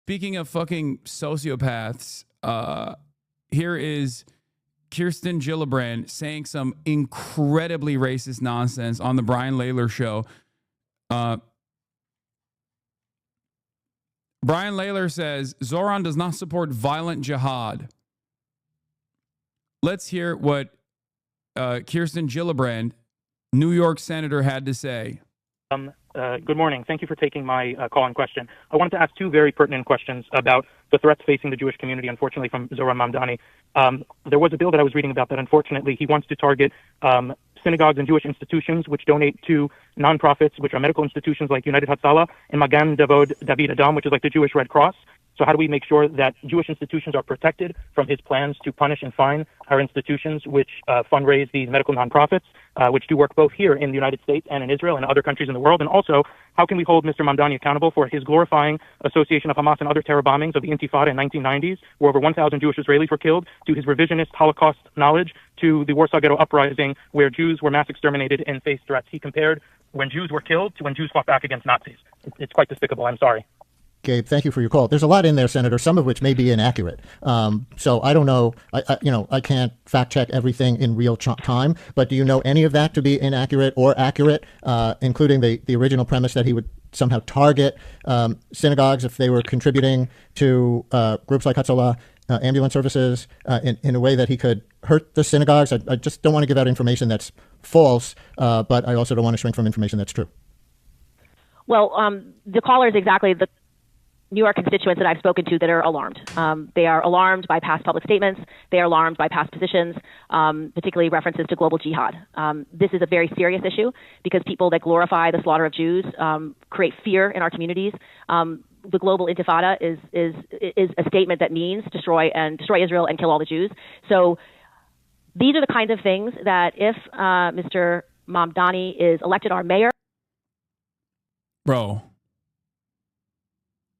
Speaking of fucking sociopaths, here is Kirsten Gillibrand saying some incredibly racist nonsense on the Brian Layler show. Brian Layler says Zohran does not support violent jihad. Let's hear what Kirsten Gillibrand, New York senator, had to say. Good morning. Thank you for taking my call and question. I wanted to ask two very pertinent questions about the threats facing the Jewish community, unfortunately, from Zohran Mamdani. There was a bill that I was reading about that, unfortunately, he wants to target synagogues and Jewish institutions which donate to nonprofits, which are medical institutions like United Hatzalah and Magan David Adam, which is like the Jewish Red Cross. So how do we make sure that Jewish institutions are protected from his plans to punish and fine our institutions which fundraise these medical nonprofits, which do work both here in the United States and in Israel and other countries in the world? And also, how can we hold Mr. Mamdani accountable for his glorifying association of Hamas and other terror bombings of the Intifada in 1990s, where over 1,000 Jewish Israelis were killed, to his revisionist Holocaust knowledge, to the Warsaw Ghetto Uprising, where Jews were mass exterminated and faced threats? He compared when Jews were killed to when Jews fought back against Nazis. It's quite despicable. I'm sorry. Gabe, thank you for your call. There's a lot in there, Senator, some of which may be inaccurate. So I don't know. I can't fact check everything in real time. But do you know any of that to be inaccurate or accurate, including the original premise that he would somehow target synagogues if they were contributing to groups like Hatzalah, ambulance services, in a way that he could hurt the synagogues? I just don't want to give out information that's false, but I also don't want to shrink from information that's true. Well, the caller is exactly the New York constituents that I've spoken to that are alarmed. They are alarmed by past public statements. They are alarmed by past positions, particularly references to global jihad. This is a very serious issue because people that glorify the slaughter of Jews create fear in our communities. The global intifada is a statement that means destroy Israel and kill all the Jews. So these are the kinds of things that if Mr. Mamdani is elected our mayor. Bro.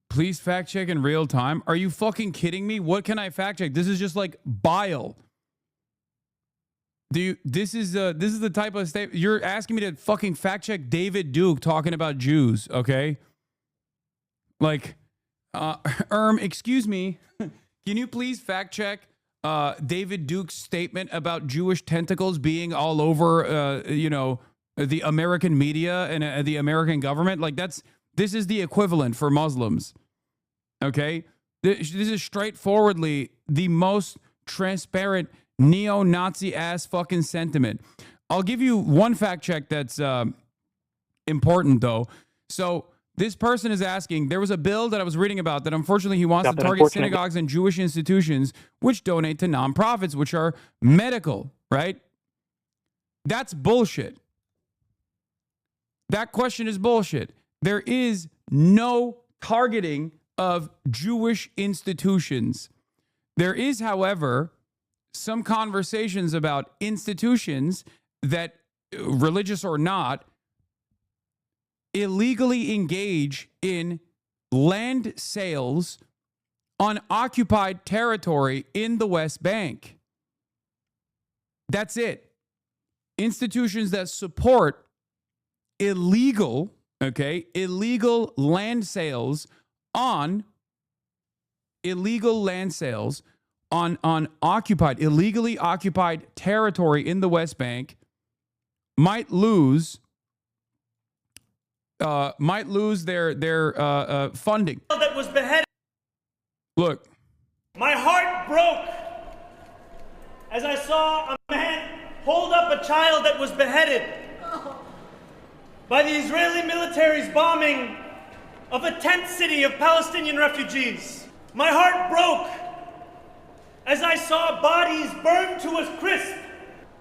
Please fact check in real time. Are you fucking kidding me? What can I fact check? This is just like bile. This is the type of statement you're asking me to fucking fact check David Duke talking about Jews, okay? Like, excuse me. Can you please fact check David Duke's statement about Jewish tentacles being all over the American media and the American government? Like this is the equivalent for Muslims. Okay? This is straightforwardly the most transparent neo-Nazi ass fucking sentiment. I'll give you one fact check that's important though. So this person is asking, there was a bill that I was reading about that unfortunately he wants to target synagogues and Jewish institutions which donate to nonprofits, which are medical, right? That's bullshit. That question is bullshit. There is no targeting of Jewish institutions. There is, however, some conversations about institutions that, religious or not, illegally engage in land sales on occupied territory in the West Bank. That's it. Institutions that support illegal land sales on illegally occupied territory in the West Bank might lose their funding. That was beheaded. Look, my heart broke as I saw a man hold up a child that was beheaded by the Israeli military's bombing of a tent city of Palestinian refugees. My heart broke as I saw bodies burned to a crisp,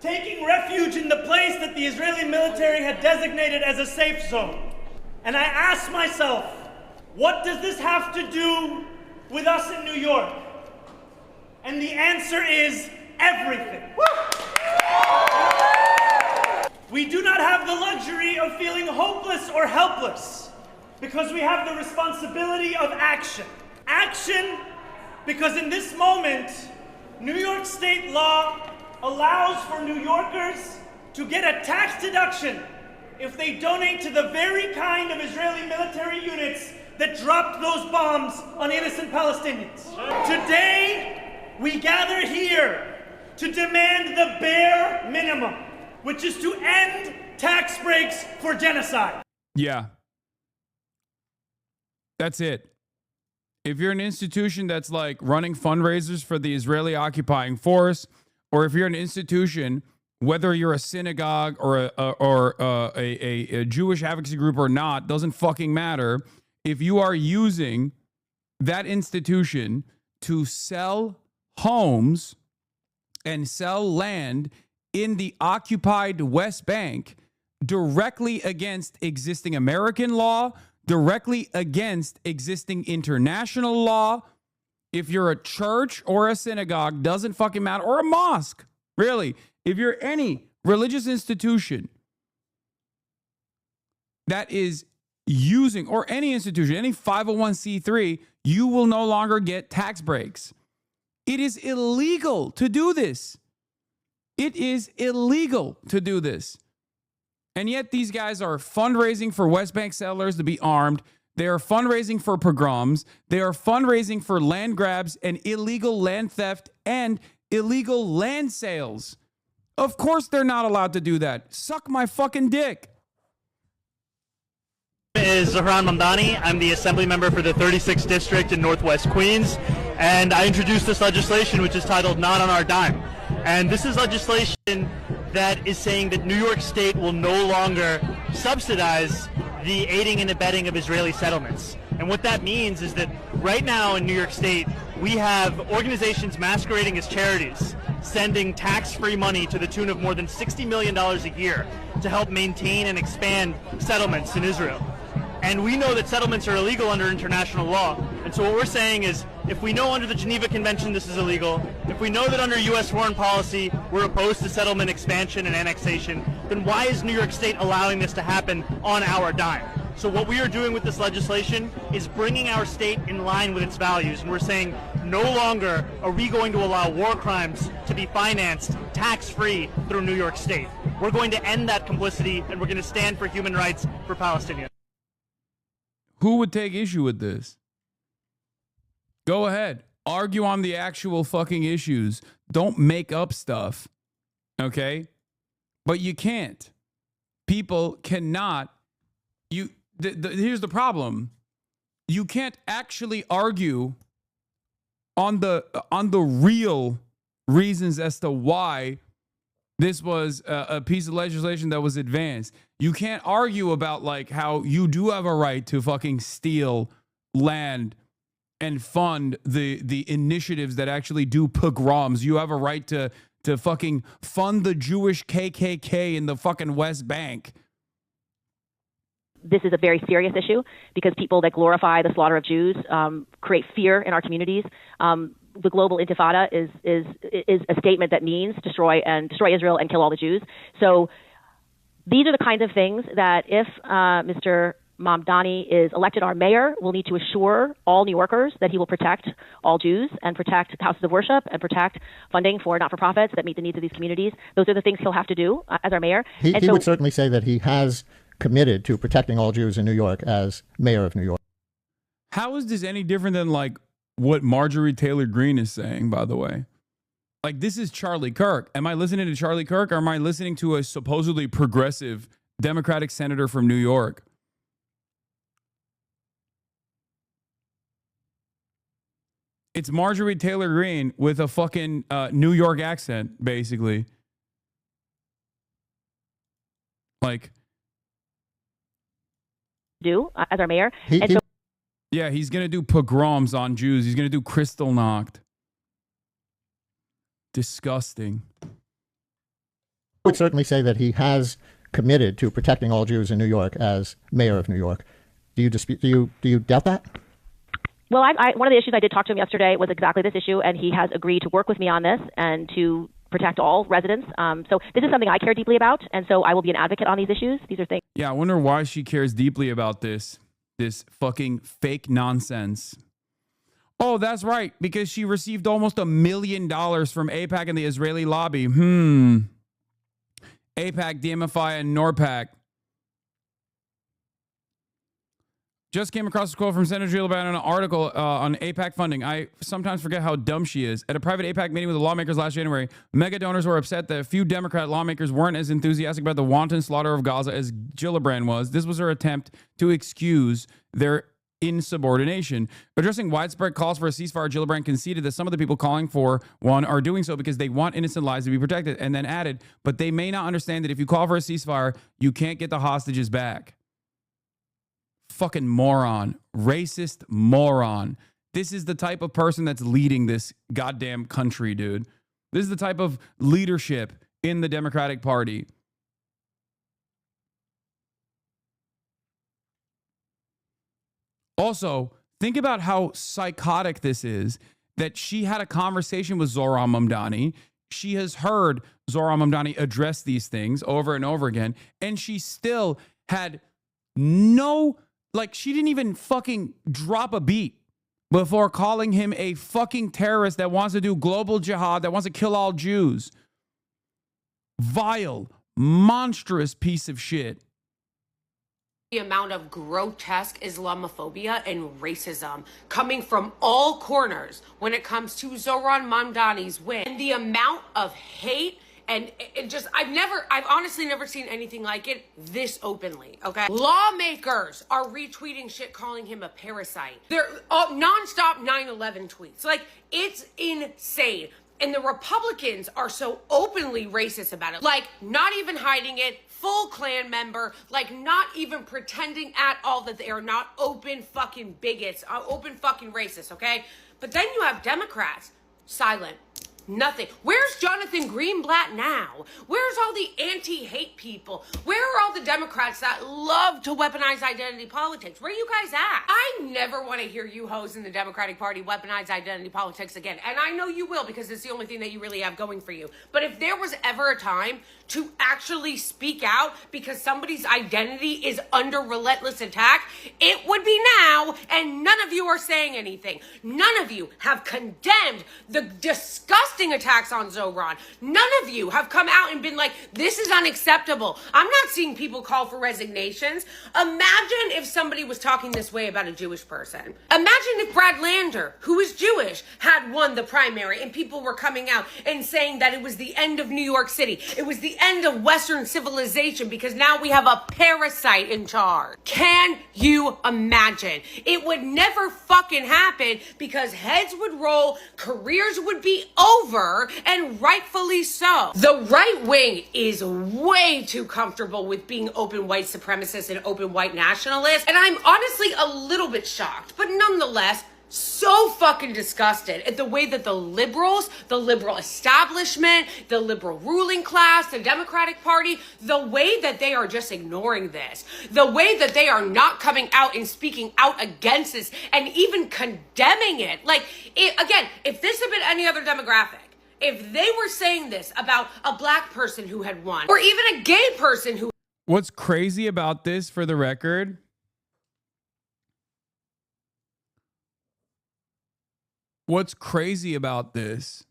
taking refuge in the place that the Israeli military had designated as a safe zone. And I asked myself, what does this have to do with us in New York? And the answer is everything. We do not have the luxury of feeling hopeless or helpless because we have the responsibility of action. Action because in this moment, New York state law allows for New Yorkers to get a tax deduction if they donate to the very kind of Israeli military units that dropped those bombs on innocent Palestinians. Today, we gather here to demand the bare minimum, which is to end tax breaks for genocide. Yeah. That's it. If you're an institution that's like running fundraisers for the Israeli occupying force, or if you're an institution, whether you're a synagogue or a Jewish advocacy group or not, doesn't fucking matter. If you are using that institution to sell homes and sell land in the occupied West Bank directly against existing American law, directly against existing international law, if you're a church or a synagogue, doesn't fucking matter, or a mosque, really. If you're any religious institution that is using, or any institution, any 501c3, you will no longer get tax breaks. It is illegal to do this. It is illegal to do this. And yet these guys are fundraising for West Bank settlers to be armed. They are fundraising for pogroms. They are fundraising for land grabs and illegal land theft and illegal land sales. Of course they're not allowed to do that. Suck my fucking dick. My name is Zohran Mamdani. I'm the assembly member for the 36th district in Northwest Queens, and I introduced this legislation which is titled Not on Our Dime. And this is legislation that is saying that New York State will no longer subsidize the aiding and abetting of Israeli settlements. And what that means is that right now in New York State, we have organizations masquerading as charities sending tax-free money to the tune of more than $60 million a year to help maintain and expand settlements in Israel. And we know that settlements are illegal under international law. And so what we're saying is, if we know under the Geneva Convention this is illegal, if we know that under U.S. foreign policy we're opposed to settlement expansion and annexation, then why is New York State allowing this to happen on our dime? So what we are doing with this legislation is bringing our state in line with its values. And we're saying no longer are we going to allow war crimes to be financed tax-free through New York State. We're going to end that complicity, and we're going to stand for human rights for Palestinians. Who would take issue with this? Go ahead. Argue on the actual fucking issues. Don't make up stuff. Okay? But you can't. People cannot. Here's the problem. You can't actually argue on the real reasons as to why this was a piece of legislation that was advanced. You can't argue about like how you do have a right to fucking steal land and fund the initiatives that actually do pogroms. You have a right to fucking fund the Jewish KKK in the fucking West Bank. This is a very serious issue because people that glorify the slaughter of Jews create fear in our communities. The global intifada is a statement that means destroy Israel and kill all the Jews. So these are the kinds of things that if Mr. Mamdani is elected our mayor, we'll need to assure all New Yorkers that he will protect all Jews and protect houses of worship and protect funding for not-for-profits that meet the needs of these communities. Those are the things he'll have to do as our mayor. He would certainly say that he has committed to protecting all Jews in New York as mayor of New York. How is this any different than like what Marjorie Taylor Greene is saying, by the way? Like, this is Charlie Kirk. Am I listening to Charlie Kirk, or am I listening to a supposedly progressive Democratic senator from New York? It's Marjorie Taylor Greene with a fucking New York accent, basically. Like, do as our mayor. Yeah, he's going to do pogroms on Jews. He's going to do Kristallnacht. Disgusting. I would certainly say that he has committed to protecting all Jews in New York as mayor of New York. Do you dispute? Do you doubt that? Well, one of the issues I did talk to him yesterday was exactly this issue, and he has agreed to work with me on this and to protect all residents. So this is something I care deeply about, and so I will be an advocate on these issues. These are things. Yeah, I wonder why she cares deeply about this fucking fake nonsense. Oh, that's right, because she received almost $1 million from AIPAC and the Israeli lobby. AIPAC, DMFI, and NORPAC. Just came across a quote from Senator Gillibrand in an article on AIPAC funding. I sometimes forget how dumb she is. At a private AIPAC meeting with the lawmakers last January, mega donors were upset that a few Democrat lawmakers weren't as enthusiastic about the wanton slaughter of Gaza as Gillibrand was. This was her attempt to excuse their insubordination. Addressing widespread calls for a ceasefire, Gillibrand conceded that some of the people calling for one are doing so because they want innocent lives to be protected, and then added, but they may not understand that if you call for a ceasefire, you can't get the hostages back. Fucking moron. Racist moron. This is the type of person that's leading this goddamn country, dude. This is the type of leadership in the Democratic Party. Also, think about how psychotic this is that she had a conversation with Zohran Mamdani. She has heard Zohran Mamdani address these things over and over again, and she still had no, like, she didn't even fucking drop a beat before calling him a fucking terrorist that wants to do global jihad, that wants to kill all Jews. Vile, monstrous piece of shit. The amount of grotesque Islamophobia and racism coming from all corners when it comes to Zohran Mamdani's win. And the amount of hate and it just, I've honestly never seen anything like it this openly, okay? Lawmakers are retweeting shit calling him a parasite. They're nonstop 9/11 tweets. Like, it's insane. And the Republicans are so openly racist about it. Like, not even hiding it, full Klan member, like not even pretending at all that they are not open fucking bigots, open fucking racists, okay? But then you have Democrats, silent. Nothing. Where's Jonathan Greenblatt now? Where's all the anti-hate people? Where are all the Democrats that love to weaponize identity politics? Where are you guys at? I never want to hear you hoes in the Democratic Party weaponize identity politics again. And I know you will, because it's the only thing that you really have going for you. But if there was ever a time to actually speak out because somebody's identity is under relentless attack, it would be now, and none of you are saying anything. None of you have condemned the disgusting attacks on Zohran. None of you have come out and been like, this is unacceptable. I'm not seeing people call for resignations. Imagine if somebody was talking this way about a Jewish person. Imagine if Brad Lander, who is Jewish, had won the primary and people were coming out and saying that it was the end of New York City. It was the end of Western civilization because now we have a parasite in charge. Can you imagine? It would never fucking happen because heads would roll, careers would be over, and rightfully so. The right wing is way too comfortable with being open white supremacists and open white nationalists, and I'm honestly a little bit shocked, but nonetheless, so fucking disgusted at the way that the liberals, the liberal establishment, the liberal ruling class, the Democratic Party, the way that they are just ignoring this, the way that they are not coming out and speaking out against this and even condemning it. Like, again, if this had been any other demographic, if they were saying this about a black person who had won, or even a gay person who... What's crazy about this, for the record, what's crazy about this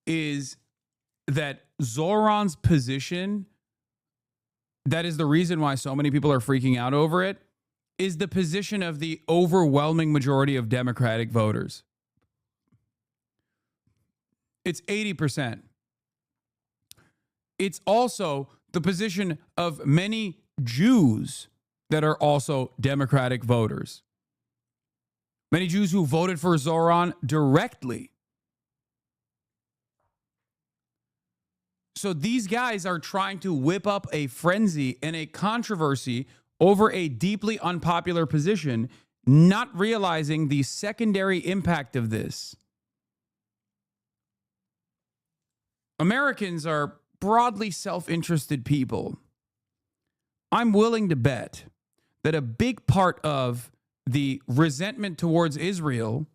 is that Zohran's position, that is the reason why so many people are freaking out over it, is the position of the overwhelming majority of Democratic voters. It's 80%. It's also the position of many Jews that are also Democratic voters. Many Jews who voted for Zohran directly. So these guys are trying to whip up a frenzy and a controversy over a deeply unpopular position, not realizing the secondary impact of this. Americans are broadly self-interested people. I'm willing to bet that a big part of the resentment towards Israel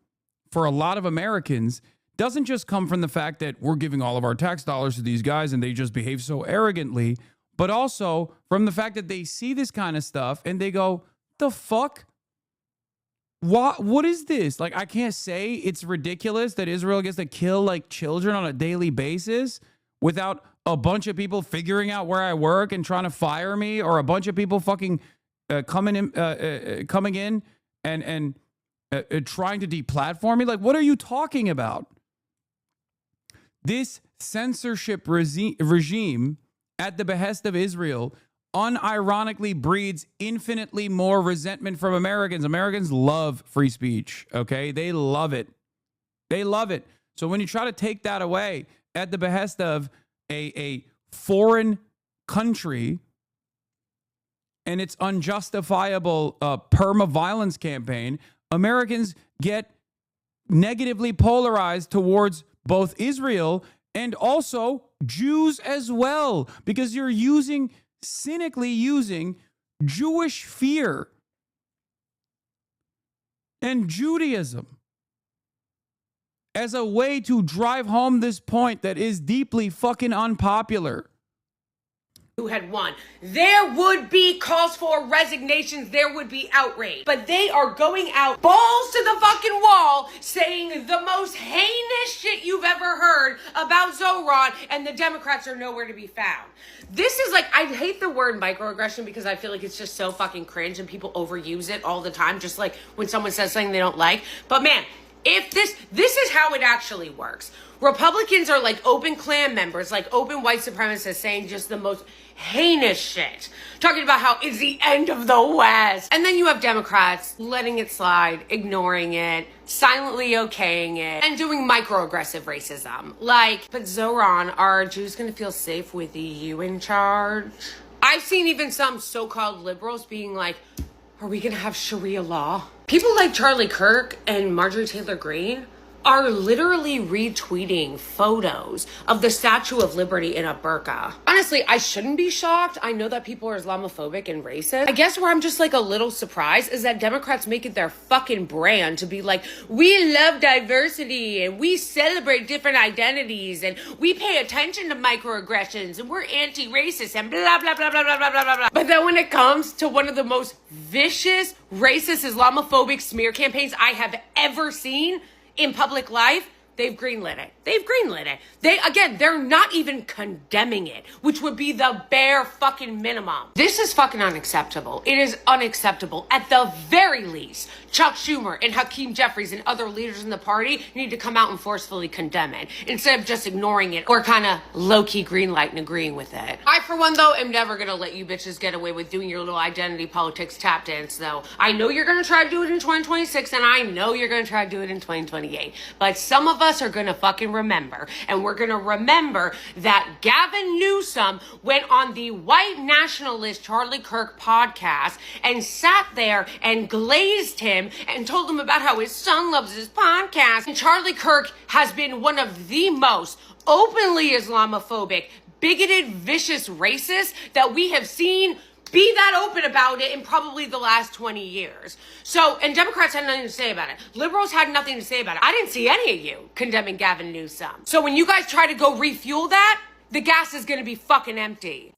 for a lot of Americans doesn't just come from the fact that we're giving all of our tax dollars to these guys and they just behave so arrogantly, but also from the fact that they see this kind of stuff and they go, the fuck? What is this? Like, I can't say it's ridiculous that Israel gets to kill like children on a daily basis without a bunch of people figuring out where I work and trying to fire me, or a bunch of people fucking coming in and trying to deplatform me. Like, what are you talking about? This censorship regime at the behest of Israel unironically breeds infinitely more resentment from Americans. Americans love free speech, okay? They love it. They love it. So when you try to take that away at the behest of a foreign country and its unjustifiable perma-violence campaign, Americans get negatively polarized towards both Israel and also Jews as well, because you're cynically using Jewish fear and Judaism as a way to drive home this point that is deeply fucking unpopular. Who had won. There would be calls for resignations, there would be outrage. But they are going out balls to the fucking wall saying the most heinous shit you've ever heard about Zohran, and the Democrats are nowhere to be found. This is like, I hate the word microaggression because I feel like it's just so fucking cringe and people overuse it all the time, just like when someone says something they don't like. But man, if this is how it actually works. Republicans are like open Klan members, like open white supremacists saying just the most heinous shit. Talking about how it's the end of the West. And then you have Democrats letting it slide, ignoring it, silently okaying it, and doing microaggressive racism. Like, but Zohran, are Jews gonna feel safe with you in charge? I've seen even some so-called liberals being like, are we gonna have Sharia law? People like Charlie Kirk and Marjorie Taylor Greene are literally retweeting photos of the Statue of Liberty in a burqa. Honestly, I shouldn't be shocked. I know that people are Islamophobic and racist. I guess where I'm just like a little surprised is that Democrats make it their fucking brand to be like, we love diversity and we celebrate different identities and we pay attention to microaggressions and we're anti-racist and blah, blah, blah, blah, blah, blah, blah, blah. But then when it comes to one of the most vicious, racist, Islamophobic smear campaigns I have ever seen in public life, they've greenlit it. They've greenlit it. They're not even condemning it, which would be the bare fucking minimum. This is fucking unacceptable. It is unacceptable. At the very least, Chuck Schumer and Hakeem Jeffries and other leaders in the party need to come out and forcefully condemn it instead of just ignoring it or kind of low-key greenlight and agreeing with it. I, for one, though, am never gonna let you bitches get away with doing your little identity politics tap dance, though. I know you're gonna try to do it in 2026, and I know you're gonna try to do it in 2028. But some of us are gonna fucking remember, and we're gonna remember that Gavin Newsom went on the white nationalist Charlie Kirk podcast and sat there and glazed him and told him about how his son loves his podcast. And Charlie Kirk has been one of the most openly Islamophobic, bigoted, vicious racists that we have seen be that open about it in probably the last 20 years. So, and Democrats had nothing to say about it. Liberals had nothing to say about it. I didn't see any of you condemning Gavin Newsom. So when you guys try to go refuel that, the gas is gonna be fucking empty.